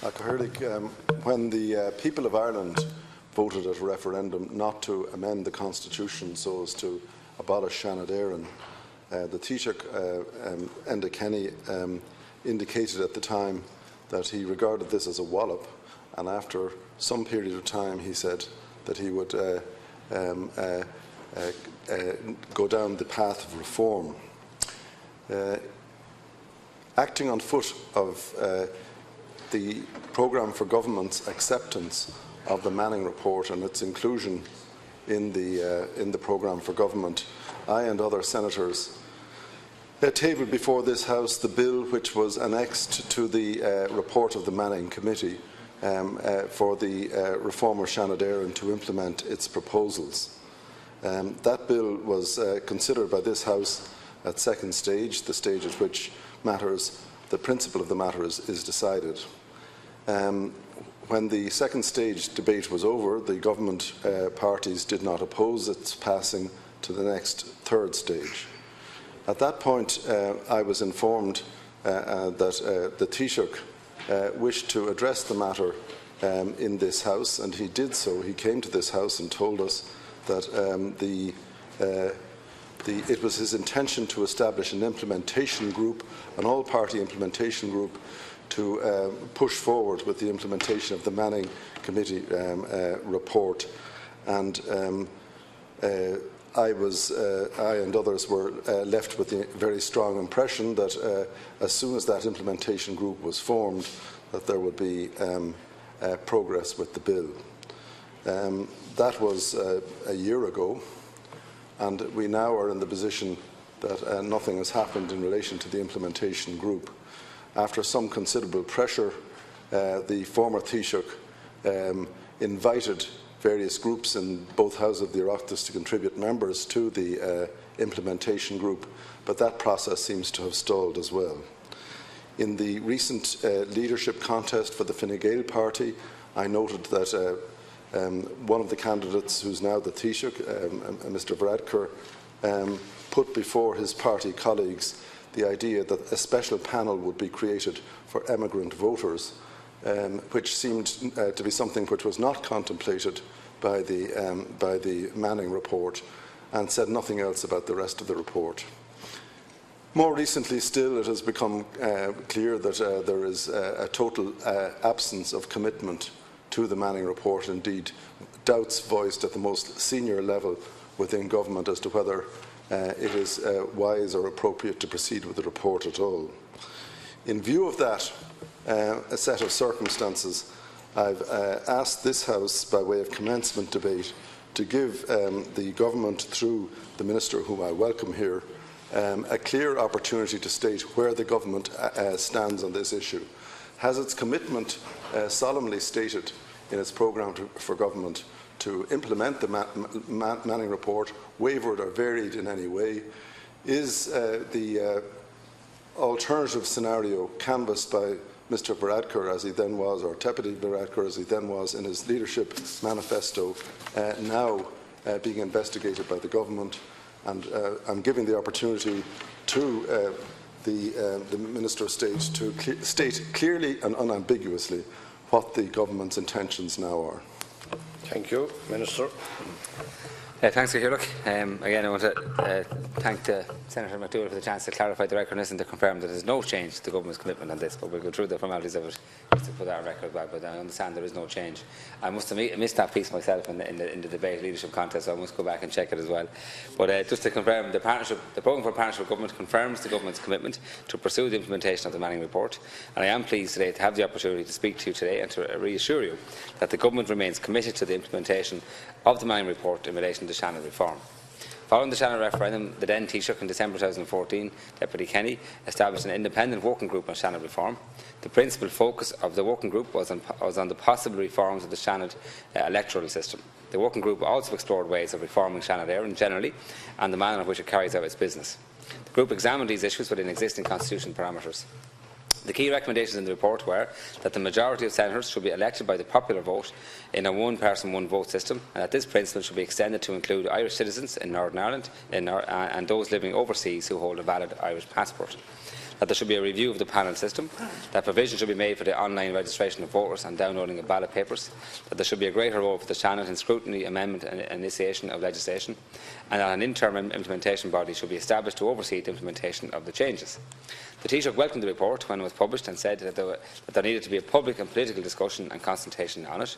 When the people of Ireland voted at a referendum not to amend the Constitution so as to abolish Seanad Reform, the Taoiseach Enda Kenny indicated at the time that he regarded this as a wallop, and after some period of time he said that he would go down the path of reform. Acting on foot of the programme for government's acceptance of the Manning report and its inclusion in the programme for government, I and other senators tabled before this House the bill which was annexed to the report of the Manning Committee for the reform of Seanad Reform to implement its proposals. That bill was considered by this House at second stage, the stage at which the principle of the matter is decided. When the second stage debate was over, the government parties did not oppose its passing to the next third stage. At that point, I was informed that the Taoiseach wished to address the matter in this House, and he did so. He came to this House and told us that it was his intention to establish an implementation group, an all-party implementation group, to push forward with the implementation of the Manning Committee report. And I and others were left with the very strong impression that as soon as that implementation group was formed, that there would be progress with the bill. That was a year ago, and we now are in the position that nothing has happened in relation to the implementation group. After some considerable pressure, the former Taoiseach invited various groups in both houses of the Oireachtas to contribute members to the implementation group, but that process seems to have stalled as well. In the recent leadership contest for the Fine Gael party, I noted that one of the candidates, who's now the Taoiseach, Mr Varadkar, put before his party colleagues the idea that a special panel would be created for emigrant voters, which seemed to be something which was not contemplated by the Manning report, and said nothing else about the rest of the report. More recently still, it has become clear that there is a total absence of commitment to the Manning report, indeed doubts voiced at the most senior level within government as to whether it is wise or appropriate to proceed with the report at all. In view of that a set of circumstances, I've asked this House, by way of commencement debate, to give the government, through the Minister, whom I welcome here, a clear opportunity to state where the government stands on this issue. Has its commitment solemnly stated in its programme for government to implement the Manning report, wavered or varied in any way? Is the alternative scenario canvassed by Mr Varadkar, as he then was, or Deputy Varadkar, as he then was, in his leadership manifesto, now being investigated by the government? And I'm giving the opportunity to the Minister of State to state clearly and unambiguously what the government's intentions now are. Thank you, Minister. Thanks, Ciarán. Again, I want to thank Senator McDougall for the chance to clarify the record and to confirm that there is no change to the government's commitment on this, but we'll go through the formalities of it just to put that on record back, but I understand there is no change. I must have missed that piece myself in the debate leadership contest, so I must go back and check it as well. But just to confirm, the programme for partnership government confirms the government's commitment to pursue the implementation of the Manning report, and I am pleased today to have the opportunity to speak to you today and to reassure you that the government remains committed to the implementation of the Manning report in relation to Seanad Reform. Following the Seanad referendum, the then Taoiseach in December 2014, Deputy Kenny, established an independent working group on Seanad Reform. The principal focus of the working group was on the possible reforms of the Seanad electoral system. The working group also explored ways of reforming Seanad Reform generally and the manner in which it carries out its business. The group examined these issues within existing constitutional parameters. The key recommendations in the report were that the majority of senators should be elected by the popular vote in a one-person, one-vote system, and that this principle should be extended to include Irish citizens in Northern Ireland and those living overseas who hold a valid Irish passport. that there should be a review of the panel system, that provision should be made for the online registration of voters and downloading of ballot papers, that there should be a greater role for the Seanad in scrutiny, amendment and initiation of legislation, and that an interim implementation body should be established to oversee the implementation of the changes. The Taoiseach welcomed the report when it was published and said that there needed to be a public and political discussion and consultation on it.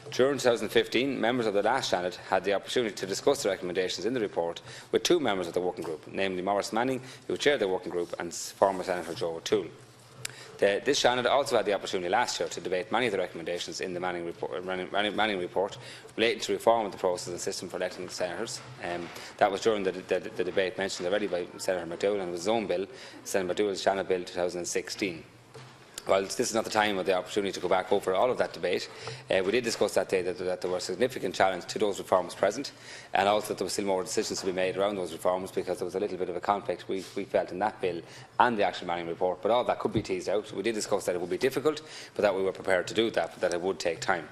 During 2015, members of the last Seanad had the opportunity to discuss the recommendations in the report with two members of the working group, namely Maurice Manning, who chaired the working group, and former Senator Joe O'Toole. This Seanad also had the opportunity last year to debate many of the recommendations in the Manning report relating to reform of the process and system for electing senators. That was during the debate mentioned already by Senator McDowell, and it was his own bill, Senator McDowell's Seanad Bill 2016. While this is not the time or the opportunity to go back over all of that debate, we did discuss that day that there were significant challenges to those reforms present, and also that there were still more decisions to be made around those reforms, because there was a little bit of a conflict we felt in that bill and the actual Manning report. But all that could be teased out. We did discuss that it would be difficult, but that we were prepared to do that, but that it would take time.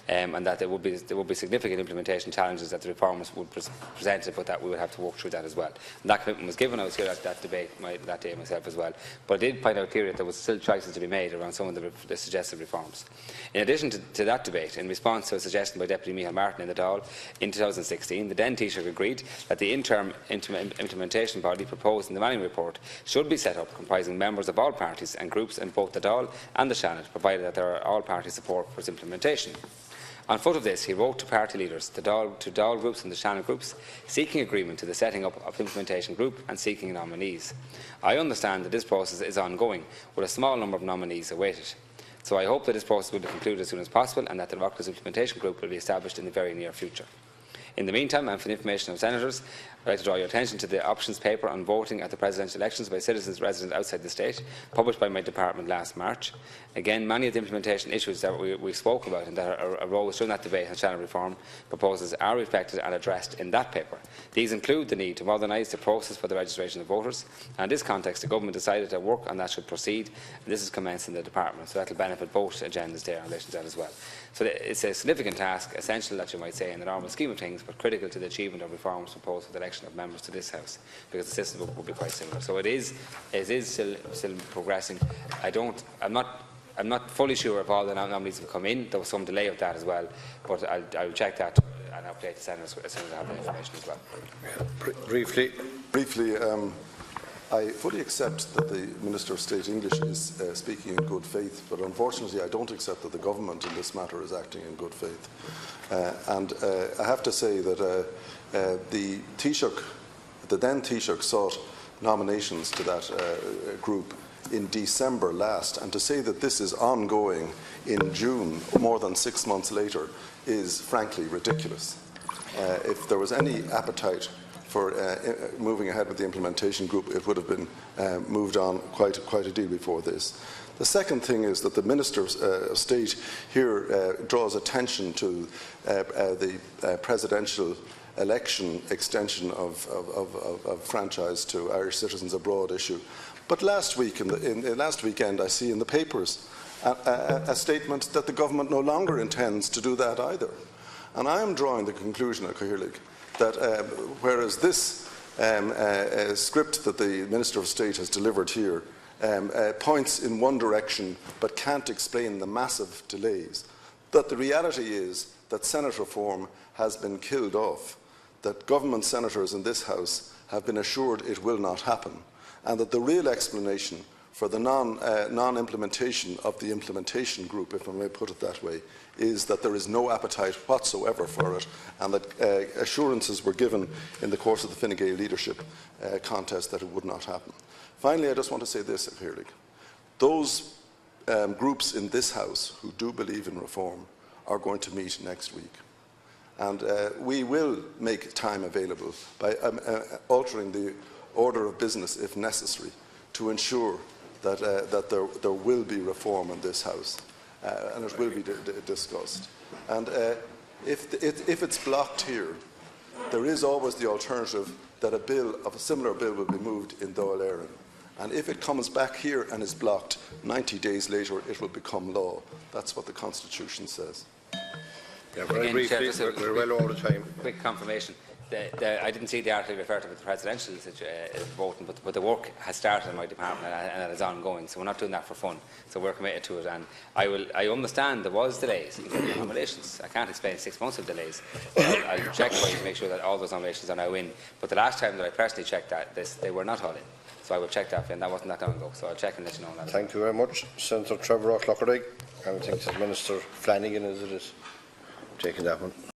And that there would be significant implementation challenges that the reformers would present, but that we would have to walk through that as well. And that commitment was given. I was here at that debate that day myself as well. But I did point out clearly that there was still choices to be made around some of the suggested reforms. In addition to that debate, in response to a suggestion by Deputy Micheál Martin in the Dáil in 2016, the then Taoiseach agreed that the interim implementation body proposed in the Manning report should be set up, comprising members of all parties and groups in both the Dáil and the Seanad, provided that there are all party support for its implementation. On foot of this, he wrote to party leaders, to Dáil groups and the Seanad groups, seeking agreement to the setting up of the implementation group and seeking nominees. I understand that this process is ongoing, with a small number of nominees awaited. So I hope that this process will be concluded as soon as possible, and that the Oireachtas implementation group will be established in the very near future. In the meantime, and for the information of senators, I would like to draw your attention to the options paper on voting at the presidential elections by citizens resident outside the state, published by my department last March. Again, many of the implementation issues that we spoke about and that arose during that debate on Seanad Reform proposals are reflected and addressed in that paper. These include the need to modernise the process for the registration of voters, and in this context the government decided that work on that should proceed, and this is commenced in the department, so that will benefit both agendas there in relation to that as well. So it's a significant task, essential that you might say in the normal scheme of things, but critical to the achievement of reforms proposed for the election of members to this House, because the system will be quite similar. So it is still progressing. I'm not fully sure if all the nominees have come in. There was some delay of that as well, but I'll check that and update the senators as soon as I have the information as well. Briefly, I fully accept that the Minister of State English is speaking in good faith, but unfortunately I don't accept that the government in this matter is acting in good faith. I have to say that the then Taoiseach sought nominations to that group in December last, and to say that this is ongoing in June, more than 6 months later, is frankly ridiculous. If there was any appetite for moving ahead with the implementation group, it would have been moved on quite a deal before this. The second thing is that the Minister of State here draws attention to the presidential election extension of franchise to Irish citizens abroad issue. But last weekend I see in the papers a statement that the government no longer intends to do that either. And I am drawing the conclusion at Caherlick that whereas this script that the Minister of State has delivered here points in one direction but can't explain the massive delays, that the reality is that Senate reform has been killed off, that government senators in this House have been assured it will not happen, and that the real explanation for the non-implementation of the implementation group, if I may put it that way, is that there is no appetite whatsoever for it, and that assurances were given in the course of the Fine Gael leadership contest that it would not happen. Finally, I just want to say this, Caherlick. Those groups in this House who do believe in reform are going to meet next week. And we will make time available by altering the order of business, if necessary, to ensure that there will be reform in this House, and it will be discussed. And if it's blocked here, there is always the alternative that a similar bill will be moved in Dáil Éireann. And if it comes back here and is blocked, 90 days later it will become law. That's what the Constitution says. Yeah, very briefly, we're well over the time. Quick confirmation. I didn't see the article referred to with the presidential voting, but the work has started in my department and it is ongoing. So we're not doing that for fun. So we're committed to it. And I understand there was delays in getting nominations. I can't explain 6 months of delays. I'll check for you to make sure that all those nominations are now in. But the last time that I personally checked they were not all in. So I will check that, and that wasn't that long ago. So I'll check and let you know on that. Thank you very much. Senator Trevor O'Cloughlin. I think it's Minister Flanagan, as it is, taking that one.